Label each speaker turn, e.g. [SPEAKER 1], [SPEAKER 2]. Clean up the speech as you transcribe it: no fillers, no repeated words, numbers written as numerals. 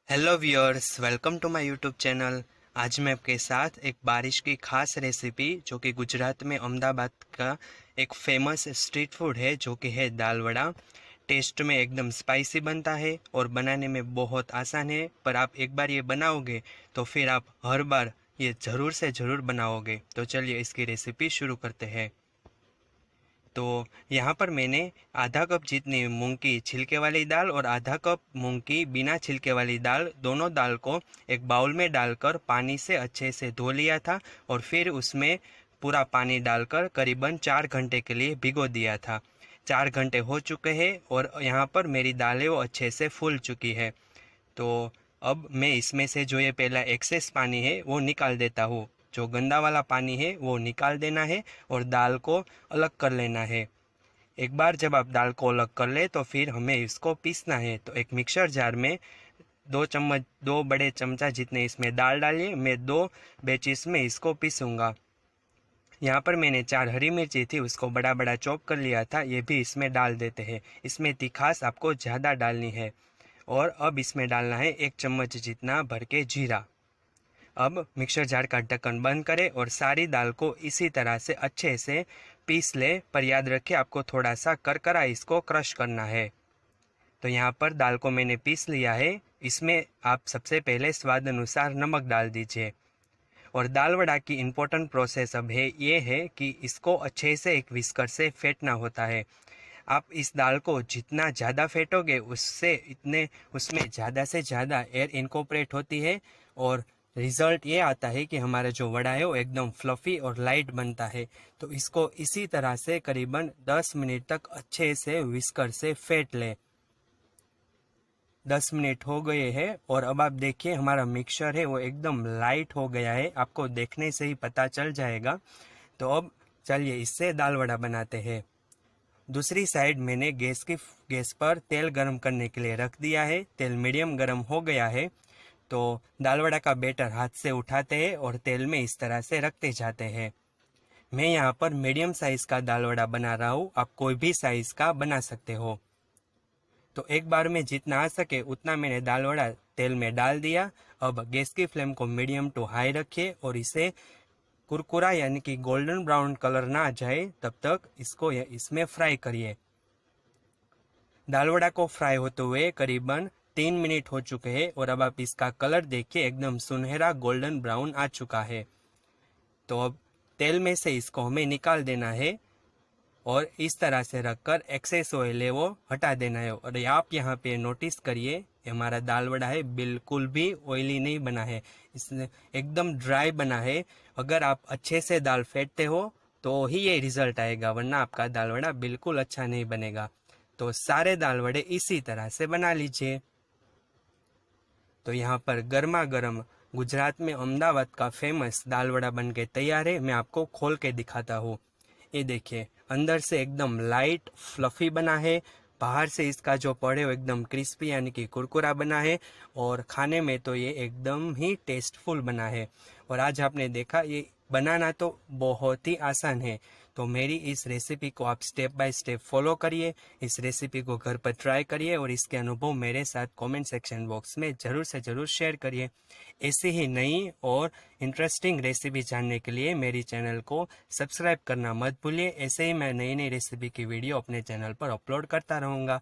[SPEAKER 1] Hello viewers, welcome to my YouTube channel. आज मैं आपके साथ एक बारिश की खास रेसिपी जो कि गुजरात में अहमदाबाद का एक फेमस स्ट्रीट फूड है जो कि है दाल वड़ा। टेस्ट में एकदम स्पाइसी बनता है और बनाने में बहुत आसान है, पर आप एक बार ये बनाओगे तो फिर आप हर बार ये ज़रूर से ज़रूर बनाओगे। तो चलिए इसकी रेसिपी शुरू करते हैं। तो यहाँ पर मैंने आधा कप जितनी मूंग की छिलके वाली दाल और आधा कप मूंग की बिना छिलके वाली दाल, दोनों दाल को एक बाउल में डालकर पानी से अच्छे से धो लिया था और फिर उसमें पूरा पानी डालकर करीबन 4 घंटे के लिए भिगो दिया था। 4 घंटे हो चुके हैं और यहाँ पर मेरी दालें वो अच्छे से फूल चुकी है। तो अब मैं इसमें से जो ये पहला एक्सेस पानी है वो निकाल देता हूँ। जो गंदा वाला पानी है वो निकाल देना है और दाल को अलग कर लेना है। एक बार जब आप दाल को अलग कर ले तो फिर हमें इसको पीसना है। तो एक मिक्सर जार में 2 चम्मच, 2 बड़े चमचा जितने इसमें दाल डालिए। मैं 2 बैचेस में इसको पीसूँगा। यहाँ पर मैंने 4 हरी मिर्ची थी, उसको बड़ा बड़ा चॉप कर लिया था, ये भी इसमें डाल देते हैं। इसमें तिखास आपको ज़्यादा डालनी है। और अब इसमें डालना है 1 चम्मच जितना भर के जीरा। अब मिक्सर जार का ढक्कन बंद करें और सारी दाल को इसी तरह से अच्छे से पीस ले, पर याद रखें आपको थोड़ा सा करकरा इसको क्रश करना है। तो यहाँ पर दाल को मैंने पीस लिया है। इसमें आप सबसे पहले स्वाद अनुसार नमक डाल दीजिए। और दाल वड़ा की इम्पोर्टेंट प्रोसेस अब है ये है कि इसको अच्छे से एक विस्कर से फेंटना होता है। आप इस दाल को जितना ज़्यादा फेंटोगे उससे इतने उसमें ज़्यादा से ज़्यादा एयर इनकॉर्पोरेट होती है और रिज़ल्ट ये आता है कि हमारा जो वड़ा है वो एकदम फ्लफ़ी और लाइट बनता है। तो इसको इसी तरह से करीबन 10 मिनट तक अच्छे से विस्कर से फेंट लें। 10 मिनट हो गए हैं और अब आप देखिए हमारा मिक्सचर है वो एकदम लाइट हो गया है, आपको देखने से ही पता चल जाएगा। तो अब चलिए इससे दाल वड़ा बनाते हैं। दूसरी साइड मैंने गैस पर तेल गरम करने के लिए रख दिया है। तेल मीडियम गरम हो गया है तो दाल वड़ा का बैटर हाथ से उठाते हैं और तेल में इस तरह से रखते जाते हैं। मैं यहाँ पर मीडियम साइज़ का दाल वड़ा बना रहा हूँ, आप कोई भी साइज़ का बना सकते हो। तो एक बार में जितना आ सके उतना मैंने दाल वड़ा तेल में डाल दिया। अब गैस की फ्लेम को मीडियम टू हाई रखिए और इसे कुरकुरा यानी कि गोल्डन ब्राउन कलर ना आ जाए तब तक इसको इसमें फ्राई करिए। दाल वड़ा को फ्राई होते हुए करीबन 3 मिनट हो चुके हैं और अब आप इसका कलर देखिए एकदम सुनहरा गोल्डन ब्राउन आ चुका है। तो अब तेल में से इसको हमें निकाल देना है और इस तरह से रखकर एक्सेस ऑयल है वो हटा देना है। और आप यहाँ पे नोटिस करिए हमारा दाल वड़ा है बिल्कुल भी ऑयली नहीं बना है, इसने एकदम ड्राई बना है। अगर आप अच्छे से दाल फेंटते हो तो ही ये रिजल्ट आएगा, वरना आपका दाल वड़ा बिल्कुल अच्छा नहीं बनेगा। तो सारे दाल वड़े इसी तरह से बना लीजिए। तो यहाँ पर गर्मा गर्म गुजरात में अहमदाबाद का फेमस दाल वड़ा बन के तैयार है। मैं आपको खोल के दिखाता हूँ। ये देखिए अंदर से एकदम लाइट फ्लफी बना है, बाहर से इसका जो पड़े वो एकदम क्रिस्पी यानी कि कुरकुरा बना है और खाने में तो ये एकदम ही टेस्टफुल बना है। और आज आपने देखा ये बनाना तो बहुत ही आसान है। तो मेरी इस रेसिपी को आप स्टेप बाय स्टेप फॉलो करिए, इस रेसिपी को घर पर ट्राई करिए और इसके अनुभव मेरे साथ कमेंट सेक्शन बॉक्स में ज़रूर से ज़रूर शेयर करिए। ऐसी ही नई और इंटरेस्टिंग रेसिपी जानने के लिए मेरी चैनल को सब्सक्राइब करना मत भूलिए। ऐसे ही मैं नई नई रेसिपी की वीडियो अपने चैनल पर अपलोड करता रहूँगा।